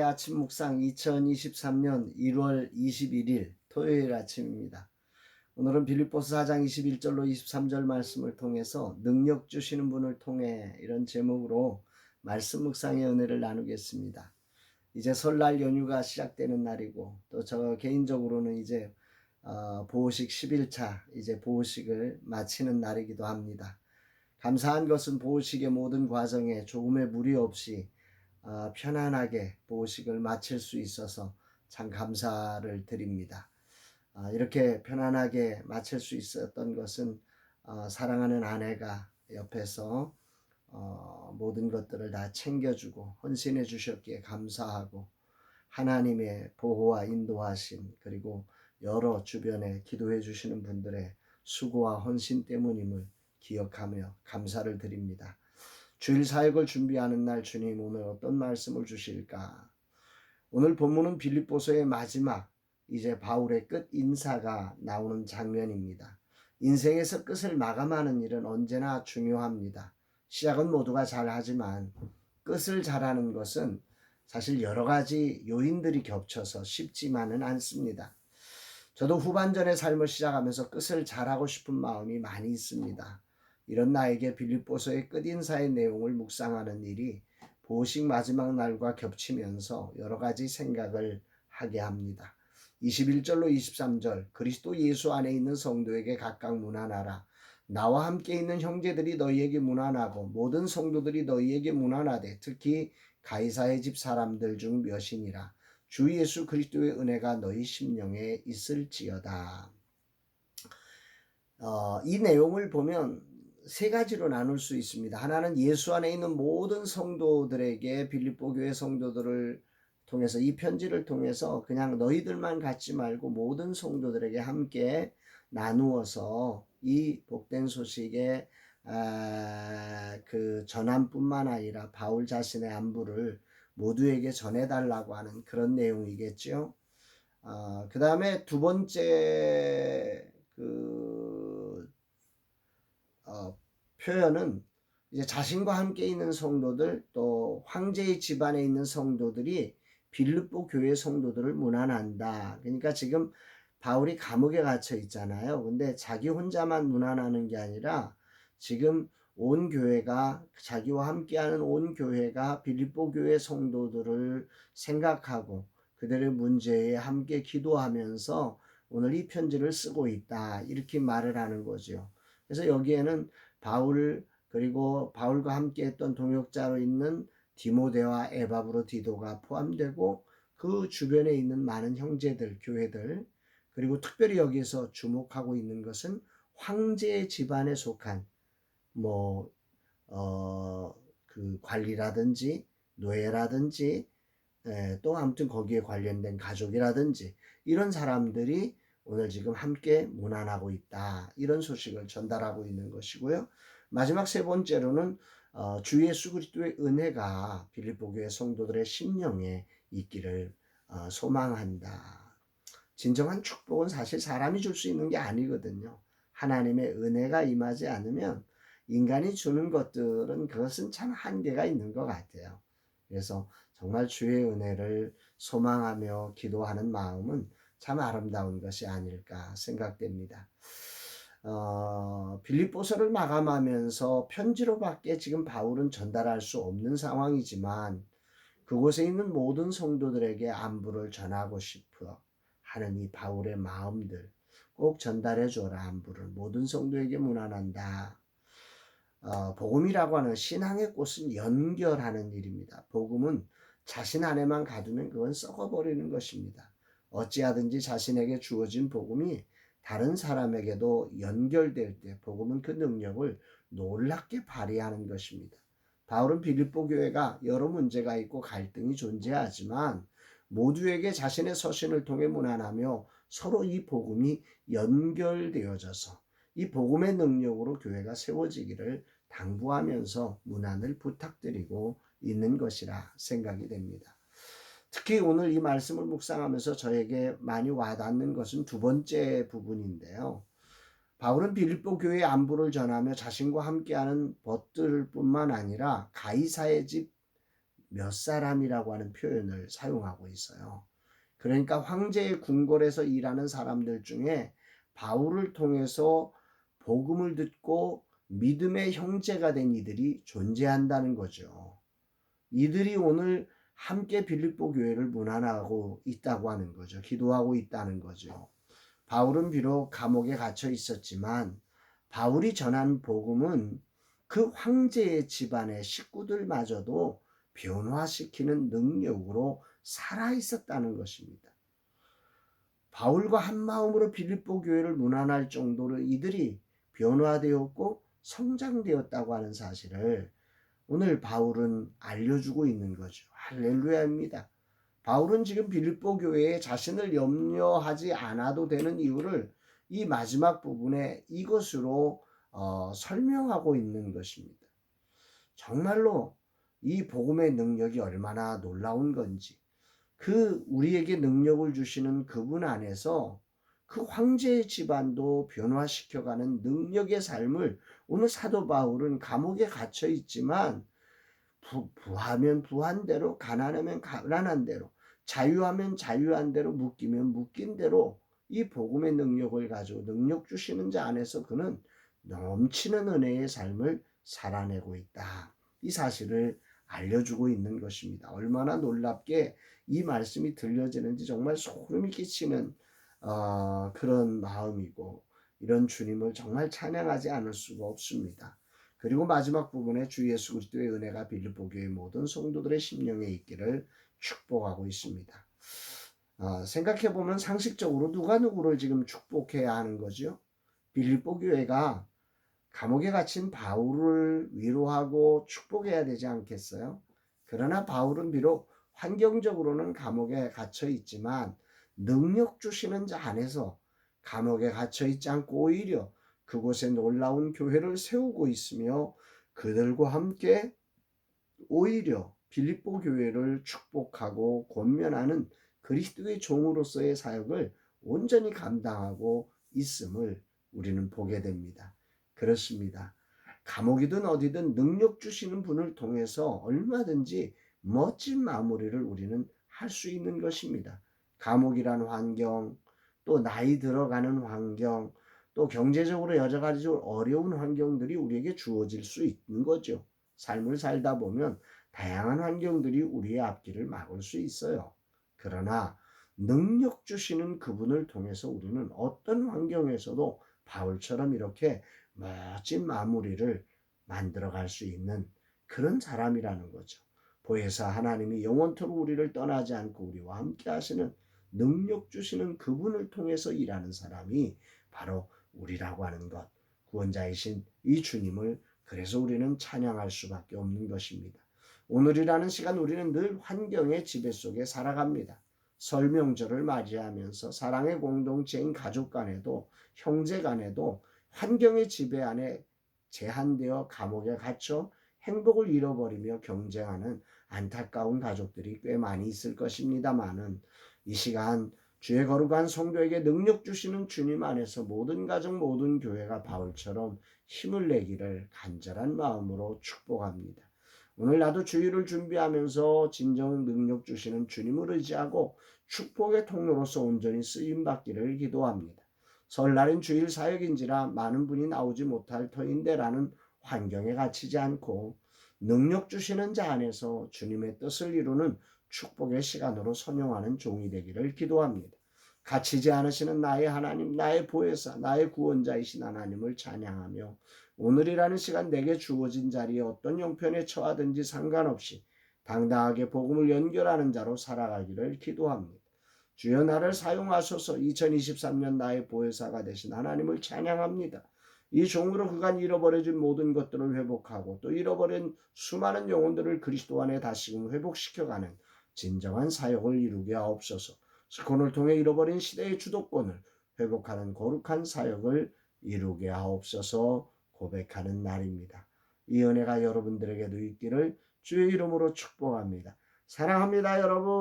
아침 묵상 2023년 1월 21일 토요일 아침입니다. 오늘은 빌립보서 4장 21절로 23절 말씀을 통해서 능력 주시는 분을 통해 이런 제목으로 말씀 묵상의 은혜를 나누겠습니다. 이제 설날 연휴가 시작되는 날이고 또 저 개인적으로는 이제 보호식 10일차 이제 보호식을 마치는 날이기도 합니다. 감사한 것은 보호식의 모든 과정에 조금의 무리 없이 편안하게 보호식을 마칠 수 있어서 참 감사를 드립니다. 이렇게 편안하게 마칠 수 있었던 것은 사랑하는 아내가 옆에서 모든 것들을 다 챙겨주고 헌신해 주셨기에 감사하고 하나님의 보호와 인도하심 그리고 여러 주변에 기도해 주시는 분들의 수고와 헌신 때문임을 기억하며 감사를 드립니다. 주일 사역을 준비하는 날 주님 오늘 어떤 말씀을 주실까? 오늘 본문은 빌립보서의 마지막 이제 바울의 끝 인사가 나오는 장면입니다. 인생에서 끝을 마감하는 일은 언제나 중요합니다. 시작은 모두가 잘하지만 끝을 잘하는 것은 사실 여러 가지 요인들이 겹쳐서 쉽지만은 않습니다. 저도 후반전의 삶을 시작하면서 끝을 잘하고 싶은 마음이 많이 있습니다. 이런 나에게 빌립보서의 끝인사의 내용을 묵상하는 일이 보호식 마지막 날과 겹치면서 여러 가지 생각을 하게 합니다. 21절로 23절 그리스도 예수 안에 있는 성도에게 각각 문안하라. 나와 함께 있는 형제들이 너희에게 문안하고 모든 성도들이 너희에게 문안하되 특히 가이사의 집 사람들 중 몇이니라. 주 예수 그리스도의 은혜가 너희 심령에 있을지어다. 이 내용을 보면 세 가지로 나눌 수 있습니다. 하나는 예수 안에 있는 모든 성도들에게 빌립보 교회 성도들을 통해서 이 편지를 통해서 그냥 너희들만 갖지 말고 모든 성도들에게 함께 나누어서 이 복된 소식의 그 전함뿐만 아니라 바울 자신의 안부를 모두에게 전해달라고 하는 그런 내용이겠죠. 그 다음에 두 번째 표현은 이제 자신과 함께 있는 성도들 또 황제의 집안에 있는 성도들이 빌립보 교회 성도들을 문안한다. 그러니까 지금 바울이 감옥에 갇혀 있잖아요. 근데 자기 혼자만 문안하는 게 아니라 지금 온 교회가 자기와 함께하는 온 교회가 빌립보 교회 성도들을 생각하고 그들의 문제에 함께 기도하면서 오늘 이 편지를 쓰고 있다. 이렇게 말을 하는 거죠. 그래서 여기에는 바울 그리고 바울과 함께 했던 동역자로 있는 디모데와 에바브로디도가 포함되고 그 주변에 있는 많은 형제들, 교회들 그리고 특별히 여기서 주목하고 있는 것은 황제 집안에 속한 그 관리라든지 노예라든지 또 아무튼 거기에 관련된 가족이라든지 이런 사람들이 오늘 지금 함께 문안하고 있다. 이런 소식을 전달하고 있는 것이고요. 마지막 세 번째로는 주 예수 그리스도의 은혜가 빌립보 교회 성도들의 심령에 있기를 소망한다. 진정한 축복은 사실 사람이 줄 수 있는 게 아니거든요. 하나님의 은혜가 임하지 않으면 인간이 주는 것들은 그것은 참 한계가 있는 것 같아요. 그래서 정말 주의 은혜를 소망하며 기도하는 마음은 참 아름다운 것이 아닐까 생각됩니다. 빌립보서를 마감하면서 편지로밖에 지금 바울은 전달할 수 없는 상황이지만 그곳에 있는 모든 성도들에게 안부를 전하고 싶어 하는 이 바울의 마음들 꼭 전달해 줘라. 안부를 모든 성도에게 문안한다. 복음이라고 하는 신앙의 꽃은 연결하는 일입니다. 복음은 자신 안에만 가두면 그건 썩어버리는 것입니다. 어찌하든지 자신에게 주어진 복음이 다른 사람에게도 연결될 때 복음은 그 능력을 놀랍게 발휘하는 것입니다. 바울은 빌립보 교회가 여러 문제가 있고 갈등이 존재하지만 모두에게 자신의 서신을 통해 문안하며 서로 이 복음이 연결되어져서 이 복음의 능력으로 교회가 세워지기를 당부하면서 문안을 부탁드리고 있는 것이라 생각이 됩니다. 특히 오늘 이 말씀을 묵상하면서 저에게 많이 와닿는 것은 두 번째 부분인데요. 바울은 빌립보 교회의 안부를 전하며 자신과 함께하는 벗들뿐만 아니라 가이사의 집 몇 사람이라고 하는 표현을 사용하고 있어요. 그러니까 황제의 궁궐에서 일하는 사람들 중에 바울을 통해서 복음을 듣고 믿음의 형제가 된 이들이 존재한다는 거죠. 이들이 오늘 함께 빌립보 교회를 문안하고 있다고 하는 거죠. 기도하고 있다는 거죠. 바울은 비록 감옥에 갇혀 있었지만 바울이 전한 복음은 그 황제의 집안의 식구들마저도 변화시키는 능력으로 살아 있었다는 것입니다. 바울과 한 마음으로 빌립보 교회를 문안할 정도로 이들이 변화되었고 성장되었다고 하는 사실을 오늘 바울은 알려주고 있는 거죠. 할렐루야입니다. 바울은 지금 빌립보 교회에 자신을 염려하지 않아도 되는 이유를 이 마지막 부분에 이것으로 설명하고 있는 것입니다. 정말로 이 복음의 능력이 얼마나 놀라운 건지, 그 우리에게 능력을 주시는 그분 안에서 그 황제의 집안도 변화시켜가는 능력의 삶을 오늘 사도 바울은 감옥에 갇혀 있지만 부하면 부한 대로, 가난하면 가난한 대로, 자유하면 자유한 대로, 묶이면 묶인 대로 이 복음의 능력을 가지고 능력 주시는 자 안에서 그는 넘치는 은혜의 삶을 살아내고 있다. 이 사실을 알려주고 있는 것입니다. 얼마나 놀랍게 이 말씀이 들려지는지 정말 소름이 끼치는 그런 마음이고, 이런 주님을 정말 찬양하지 않을 수가 없습니다. 그리고 마지막 부분에 주 예수 그리스도의 은혜가 빌립보 교회 모든 성도들의 심령에 있기를 축복하고 있습니다. 생각해보면 상식적으로 누가 누구를 지금 축복해야 하는 거죠? 빌립보 교회가 감옥에 갇힌 바울을 위로하고 축복해야 되지 않겠어요? 그러나 바울은 비록 환경적으로는 감옥에 갇혀 있지만 능력 주시는 자 안에서 감옥에 갇혀 있지 않고 오히려 그곳에 놀라운 교회를 세우고 있으며 그들과 함께 오히려 빌립보 교회를 축복하고 권면하는 그리스도의 종으로서의 사역을 온전히 감당하고 있음을 우리는 보게 됩니다. 그렇습니다. 감옥이든 어디든 능력 주시는 분을 통해서 얼마든지 멋진 마무리를 우리는 할 수 있는 것입니다. 감옥이란 환경, 또 나이 들어가는 환경, 또 경제적으로 여러 가지 어려운 환경들이 우리에게 주어질 수 있는 거죠. 삶을 살다 보면 다양한 환경들이 우리의 앞길을 막을 수 있어요. 그러나 능력 주시는 그분을 통해서 우리는 어떤 환경에서도 바울처럼 이렇게 멋진 마무리를 만들어갈 수 있는 그런 사람이라는 거죠. 보혜사 하나님이 영원토록 우리를 떠나지 않고 우리와 함께 하시는 능력 주시는 그분을 통해서 일하는 사람이 바로 우리라고 하는 것, 구원자이신 이 주님을 그래서 우리는 찬양할 수밖에 없는 것입니다. 오늘이라는 시간 우리는 늘 환경의 지배 속에 살아갑니다. 설 명절을 맞이하면서 사랑의 공동체인 가족 간에도 형제 간에도 환경의 지배 안에 제한되어 감옥에 갇혀 행복을 잃어버리며 경쟁하는 안타까운 가족들이 꽤 많이 있을 것입니다마는 이 시간 주의 거룩한 성도에게 능력 주시는 주님 안에서 모든 가정 모든 교회가 바울처럼 힘을 내기를 간절한 마음으로 축복합니다. 오늘 나도 주일을 준비하면서 진정 능력 주시는 주님을 의지하고 축복의 통로로서 온전히 쓰임받기를 기도합니다. 설날인 주일 사역인지라 많은 분이 나오지 못할 터인데라는 환경에 갇히지 않고 능력 주시는 자 안에서 주님의 뜻을 이루는 축복의 시간으로 선용하는 종이 되기를 기도합니다. 갇히지 않으시는 나의 하나님, 나의 보혜사, 나의 구원자이신 하나님을 찬양하며 오늘이라는 시간 내게 주어진 자리에 어떤 형편에 처하든지 상관없이 당당하게 복음을 연결하는 자로 살아가기를 기도합니다. 주여 나를 사용하소서. 2023년 나의 보혜사가 되신 하나님을 찬양합니다. 이 종으로 그간 잃어버려진 모든 것들을 회복하고 또 잃어버린 수많은 영혼들을 그리스도 안에 다시금 회복시켜가는 진정한 사역을 이루게 하옵소서. 스콘을 통해 잃어버린 시대의 주도권을 회복하는 거룩한 사역을 이루게 하옵소서 고백하는 날입니다. 이 은혜가 여러분들에게도 있기를 주의 이름으로 축복합니다. 사랑합니다, 여러분.